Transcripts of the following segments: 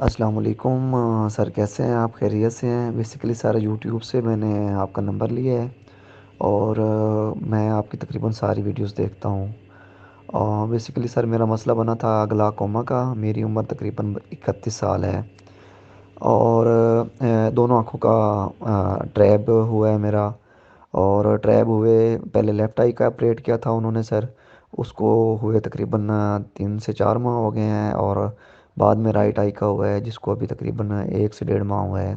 अस्सलाम वालेकुम। सर कैसे हैं आप? खैरियत से हैं? बेसिकली सर यूट्यूब से मैंने आपका नंबर लिया है और मैं आपकी तकरीबन सारी वीडियोस देखता हूँ। बेसिकली सर मेरा मसला बना था ग्लाकोमा का। मेरी उम्र तकरीबन 31 साल है और दोनों आँखों का ट्रैब हुआ है मेरा। और ट्रैब हुए पहले लेफ़्ट आई का ऑपरेट किया था उन्होंने सर। उसको हुए तकरीबन 3 से 4 माह हो गए हैं और बाद में राइट आई का हुआ है जिसको अभी तकरीबन 1 से 1.5 माह हुआ है।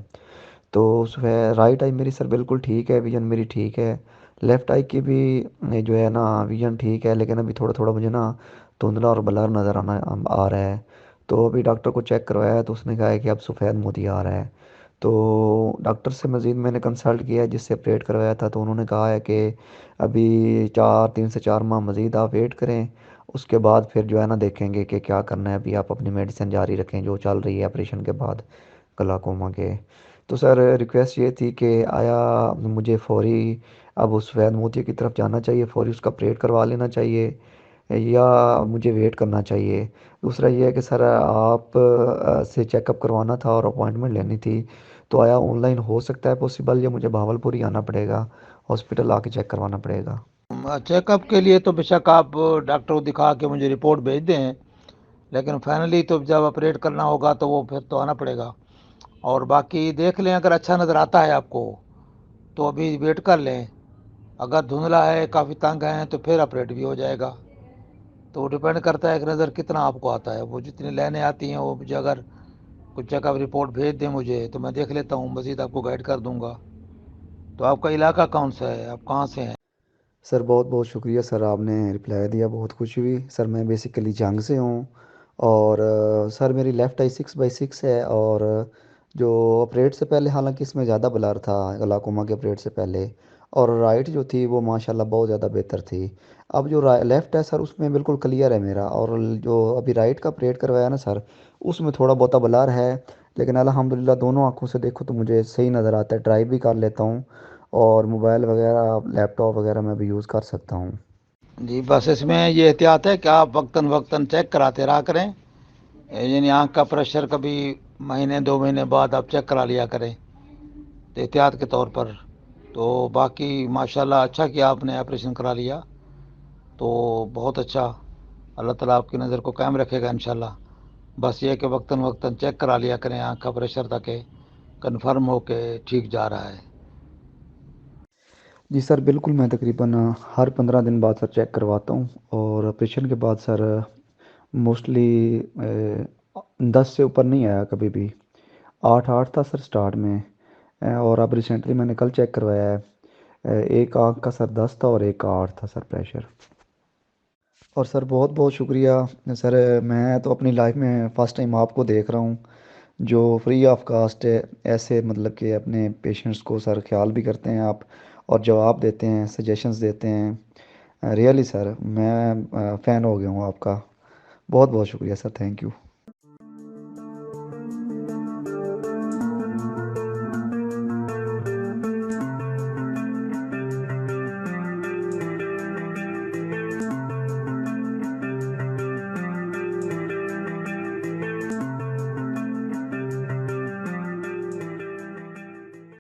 तो उसमें राइट आई मेरी सर बिल्कुल ठीक है, विज़न मेरी ठीक है। लेफ़्ट आई की भी जो है ना विज़न ठीक है, लेकिन अभी थोड़ा थोड़ा मुझे ना धुंधला और ब्लर नज़र आ रहा है। तो अभी डॉक्टर को चेक करवाया तो उसने कहा है कि अब सफ़ेद मोती आ रहा है। तो डॉक्टर से मज़ीद मैंने कंसल्ट किया है जिससे ऑपरेट करवाया था, तो उन्होंने कहा है कि अभी 3 से 4 माह मज़ीद आप वेट करें। उसके बाद फिर जो है ना देखेंगे कि क्या करना है। अभी आप अपनी मेडिसिन जारी रखें जो चल रही है ऑपरेशन के बाद ग्लाकोमा के। तो सर रिक्वेस्ट ये थी कि आया मुझे फौरी अब उस वैद मोती की तरफ जाना चाहिए, फौरी उसका ऑपरेट करवा लेना चाहिए या मुझे वेट करना चाहिए? दूसरा ये है कि सर आप से चेकअप करवाना था और अपॉइंटमेंट लेनी थी। तो आया ऑनलाइन हो सकता है पॉसिबल या मुझे भावलपुर ही आना पड़ेगा, हॉस्पिटल आके चेक करवाना पड़ेगा? चेकअप के लिए तो बेशक आप डॉक्टर को दिखा के मुझे रिपोर्ट भेज दें, लेकिन फाइनली तो जब ऑपरेट करना होगा तो वो फिर तो आना पड़ेगा। और बाकी देख लें, अगर अच्छा नज़र आता है आपको तो अभी वेट कर लें। अगर धुंधला है, काफ़ी तंग है, तो फिर ऑपरेट भी हो जाएगा। तो वो डिपेंड करता है कि नज़र कितना आपको आता है। वो जितनी लाइनें आती हैं वो मुझे अगर कुछ चेकअप रिपोर्ट भेज दें मुझे तो मैं देख लेता हूँ, मज़ीद आपको गाइड कर दूंगा। तो आपका इलाका कौन सा है, आप कहाँ से हैं? सर बहुत बहुत शुक्रिया सर, आपने रिप्लाई दिया, बहुत खुशी हुई सर। मैं बेसिकली जंग से हूँ और सर मेरी लेफ़्ट आई 6/6 है। और जो ऑपरेट से पहले हालांकि इसमें ज़्यादा ब्लर था ग्लाकोमा के ऑपरेट से पहले, और राइट जो थी वो माशाल्लाह बहुत ज़्यादा बेहतर थी। अब जो लेफ़्ट है सर उसमें बिल्कुल क्लियर है मेरा, और जो अभी राइट का ऑपरेट करवाया ना सर उसमें थोड़ा बहुत ब्लर है। लेकिन अल्हम्दुलिल्लाह दोनों आंखों से देखो तो मुझे सही नज़र आता है, ड्राइव भी कर लेता हूँ और मोबाइल वगैरह लैपटॉप वगैरह मैं भी यूज़ कर सकता हूँ। जी, बस इसमें ये एहतियात है कि आप वक्तन वक्तन चेक कराते रहा करें। यानी आँख का प्रेशर कभी महीने 2 महीने बाद आप चेक करा लिया करें, तो एहतियात के तौर पर। तो बाकी माशाल्लाह अच्छा किया आपने ऑपरेशन करा लिया, तो बहुत अच्छा। अल्लाह ताला आपकी नज़र को कायम रखेगा इंशाल्लाह। बस ये कि वक्तन वक्तन चेक करा लिया करें आँख का प्रेशर, ताकि कन्फर्म हो के ठीक जा रहा है। जी सर बिल्कुल, मैं तकरीबन हर 15 दिन बाद सर चेक करवाता हूँ। और ऑपरेशन के बाद सर मोस्टली 10 से ऊपर नहीं आया कभी भी। 8 8 था सर स्टार्ट में। और अब रिसेंटली मैंने कल चेक करवाया है, एक आँख का सर 10 था और एक का 8 था सर प्रेशर। और सर बहुत बहुत शुक्रिया सर। मैं तो अपनी लाइफ में फ़र्स्ट टाइम आपको देख रहा हूँ जो फ्री ऑफ कास्ट है ऐसे मतलब कि अपने पेशेंट्स को सर ख्याल भी करते हैं आप और जवाब देते हैं, सजेशंस देते हैं। रियली सर मैं फ़ैन हो गया हूँ आपका। बहुत बहुत शुक्रिया सर, थैंक यू।